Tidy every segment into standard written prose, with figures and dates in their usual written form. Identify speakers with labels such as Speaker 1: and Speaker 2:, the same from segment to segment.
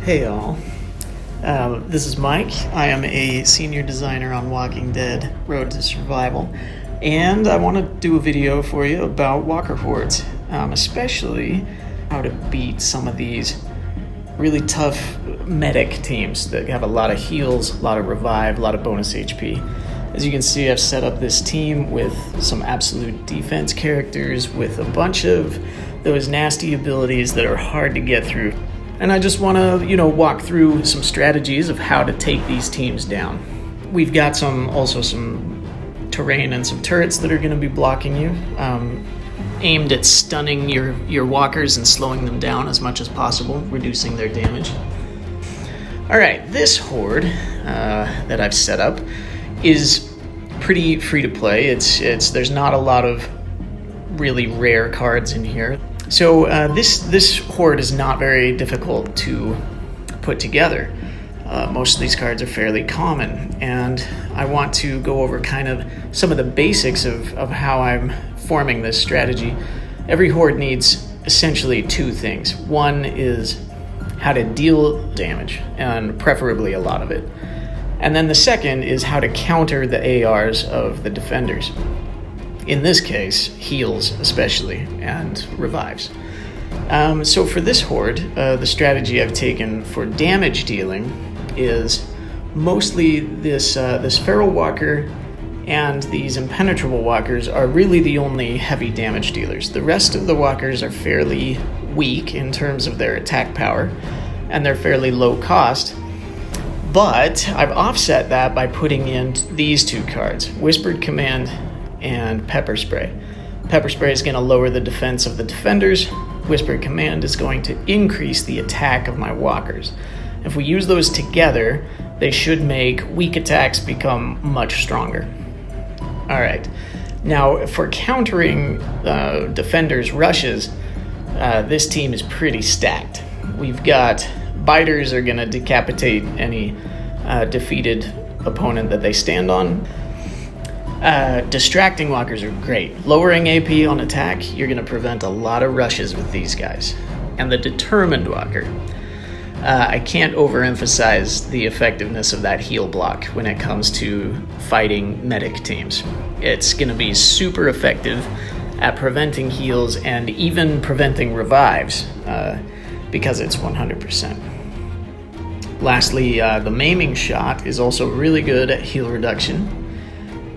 Speaker 1: Hey all, this is Mike. I am a senior designer on Walking Dead Road to Survival, and I want to do a video for you about Walker Hordes, especially how to beat some of these really tough medic teams that have a lot of heals, a lot of revive, a lot of bonus HP. As you can see, I've set up this team with some absolute defense characters with a bunch of those nasty abilities that are hard to get through. And I just want to, walk through some strategies of how to take these teams down. We've got some terrain and some turrets that are going to be blocking you, aimed at stunning your walkers and slowing them down as much as possible, reducing their damage. All right, this horde that I've set up is pretty free to play. There's not a lot of really rare cards in here. So this horde is not very difficult to put together. Most of these cards are fairly common, and I want to go over kind of some of the basics of how I'm forming this strategy. Every horde needs essentially two things. One is how to deal damage, and preferably a lot of it. And then the second is how to counter the ARs of the defenders. In this case, heals especially, and revives. So for this horde, the strategy I've taken for damage dealing is mostly this feral walker and these impenetrable walkers are really the only heavy damage dealers. The rest of the walkers are fairly weak in terms of their attack power, and they're fairly low cost. But I've offset that by putting in these two cards, Whispered Command and Pepper Spray. Pepper Spray is going to lower the defense of the defenders. Whispered Command is going to increase the attack of my walkers. If we use those together, they should make weak attacks become much stronger. All right. Now, for countering defenders' rushes, this team is pretty stacked. We've got biters are going to decapitate any defeated opponent that they stand on. Distracting walkers are great. Lowering AP on attack, you're going to prevent a lot of rushes with these guys. And the determined walker, I can't overemphasize the effectiveness of that heal block when it comes to fighting medic teams. It's going to be super effective at preventing heals and even preventing revives because it's 100%. Lastly, the maiming shot is also really good at heal reduction.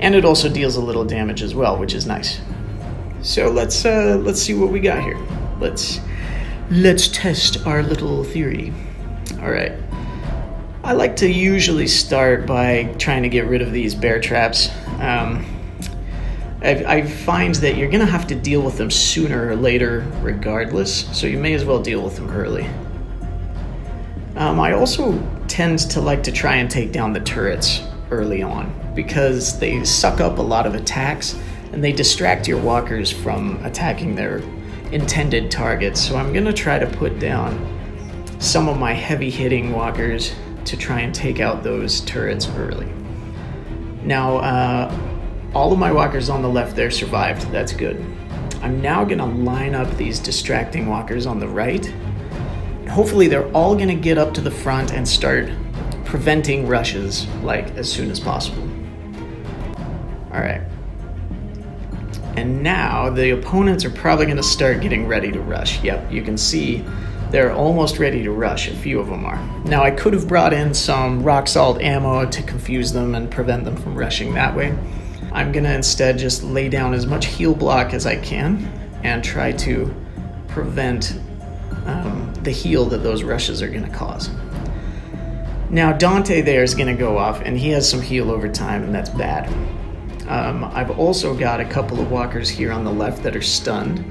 Speaker 1: And it also deals a little damage as well, which is nice. So let's see what we got here. Let's test our little theory. All right. I like to usually start by trying to get rid of these bear traps. I find that you're gonna have to deal with them sooner or later, regardless. So you may as well deal with them early. I also tend to like to try and take down the turrets early on because they suck up a lot of attacks and they distract your walkers from attacking their intended targets. So I'm going to try to put down some of my heavy hitting walkers to try and take out those turrets early. Now, all of my walkers on the left there survived. That's good. I'm now going to line up these distracting walkers on the right. Hopefully they're all going to get up to the front and start preventing rushes as soon as possible. All right. And now the opponents are probably going to start getting ready to rush. Yep, you can see they're almost ready to rush. A few of them are. Now I could have brought in some rock salt ammo to confuse them and prevent them from rushing that way. I'm going to instead just lay down as much heal block as I can and try to prevent the heal that those rushes are going to cause. Now Dante there is going to go off, and he has some heal over time, and that's bad. I've also got a couple of walkers here on the left that are stunned,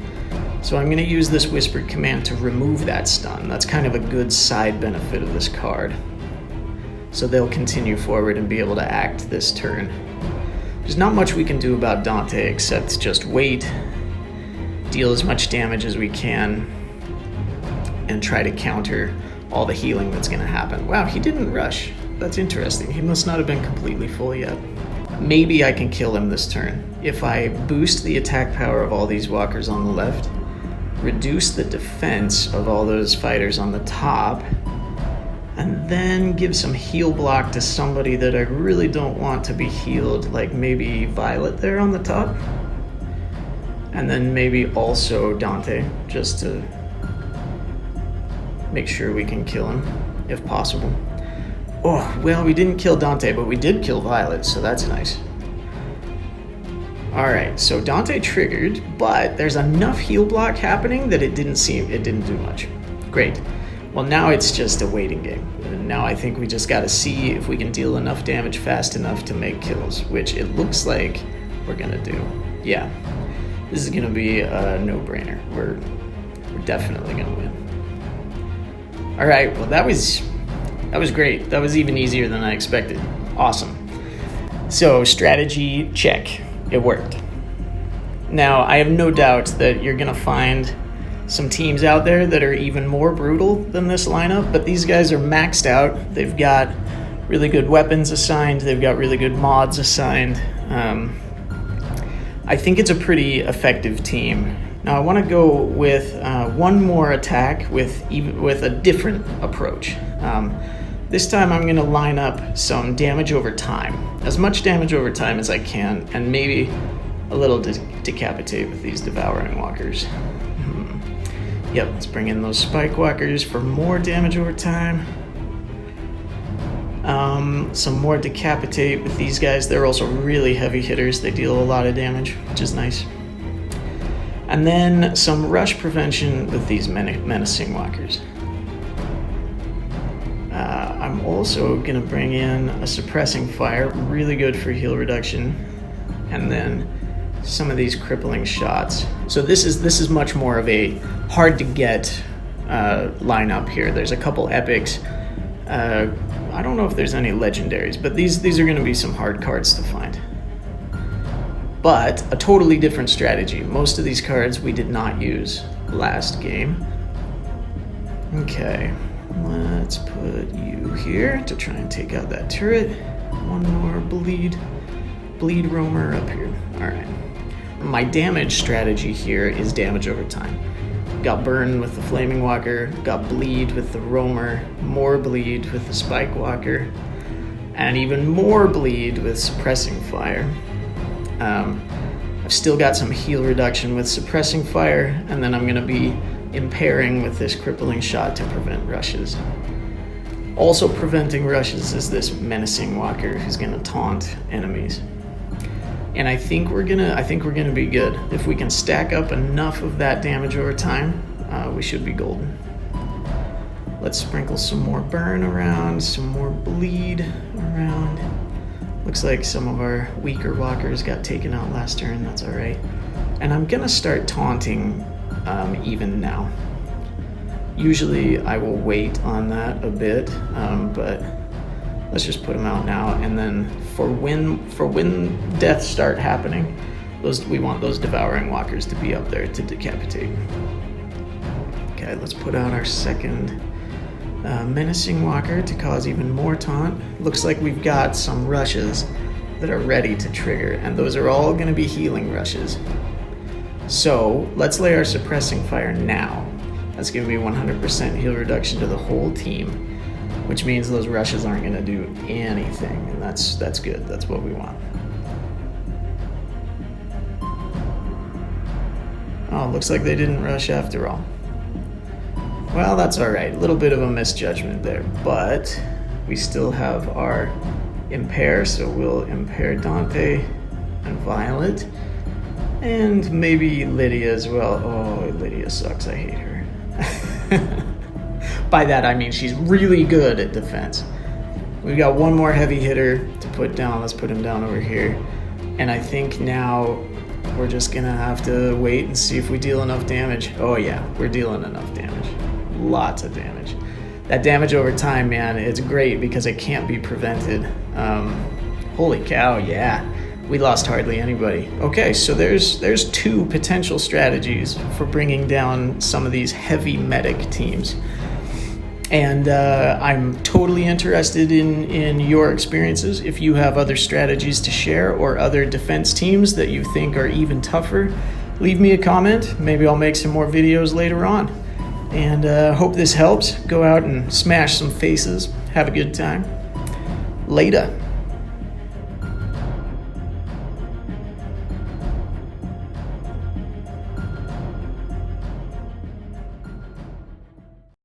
Speaker 1: so I'm going to use this Whispered Command to remove that stun. That's kind of a good side benefit of this card. So they'll continue forward and be able to act this turn. There's not much we can do about Dante except just wait, deal as much damage as we can, and try to counter all the healing that's going to happen. Wow, he didn't rush. That's interesting. He must not have been completely full yet. Maybe I can kill him this turn. If I boost the attack power of all these walkers on the left, reduce the defense of all those fighters on the top, And then give some heal block to somebody that I really don't want to be healed, like maybe Violet there on the top. And then maybe also Dante, just to make sure we can kill him, if possible. Oh, well, we didn't kill Dante, but we did kill Violet, so that's nice. Alright, so Dante triggered, but there's enough heal block happening that it didn't do much. Great. Well, now it's just a waiting game. And now I think we just gotta see if we can deal enough damage fast enough to make kills, which it looks like we're gonna do. Yeah, this is gonna be a no-brainer. We're definitely gonna win. Alright, well that was great. That was even easier than I expected. Awesome. So strategy, check. It worked. Now, I have no doubt that you're gonna find some teams out there that are even more brutal than this lineup, but these guys are maxed out. They've got really good weapons assigned. They've got really good mods assigned. I think it's a pretty effective team. Now, I want to go with one more attack with a different approach. This time I'm going to line up some damage over time, as much damage over time as I can, and maybe a little decapitate with these devouring walkers. Yep, let's bring in those spike walkers for more damage over time. Some more decapitate with these guys. They're also really heavy hitters. They deal a lot of damage, which is nice. And then some rush prevention with these menacing walkers. I'm also gonna bring in a suppressing fire, really good for heal reduction, and then some of these crippling shots. So this is much more of a hard to get lineup here. There's a couple epics. I don't know if there's any legendaries, but these are gonna be some hard cards to find. But a totally different strategy. Most of these cards we did not use last game. Okay, let's put you here to try and take out that turret. One more bleed roamer up here. All right. My damage strategy here is damage over time. Got burn with the flaming walker, got bleed with the roamer, more bleed with the spike walker, and even more bleed with suppressing fire. I've still got some heal reduction with suppressing fire, and then I'm gonna be impairing with this crippling shot to prevent rushes. Also preventing rushes is this menacing walker who's gonna taunt enemies. And I think we're gonna be good. If we can stack up enough of that damage over time, we should be golden. Let's sprinkle some more burn around, some more bleed around. Looks like some of our weaker walkers got taken out last turn, that's all right. And I'm gonna start taunting even now. Usually I will wait on that a bit, but let's just put them out now. And then for when deaths start happening, we want those devouring walkers to be up there to decapitate. Okay, let's put out our second menacing walker to cause even more taunt. Looks like we've got some rushes that are ready to trigger, and those are all going to be healing rushes. So let's lay our suppressing fire now. That's going to be 100% heal reduction to the whole team, which means those rushes aren't going to do anything, and that's good. That's what we want. Oh, looks like they didn't rush after all. Well, that's all right. A little bit of a misjudgment there, but we still have our impair, so we'll impair Dante and Violet, and maybe Lydia as well. Oh, Lydia sucks. I hate her. By that, I mean she's really good at defense. We've got one more heavy hitter to put down. Let's put him down over here. And I think now we're just gonna have to wait and see if we deal enough damage. Oh yeah, we're dealing enough damage. Lots of damage. That damage over time, man, it's great because it can't be prevented. Holy cow, yeah. We lost hardly anybody. Okay, so there's two potential strategies for bringing down some of these heavy medic teams. And I'm totally interested in your experiences. If you have other strategies to share or other defense teams that you think are even tougher, leave me a comment. Maybe I'll make some more videos later on. And hope this helps. Go out and smash some faces. Have a good time. Later.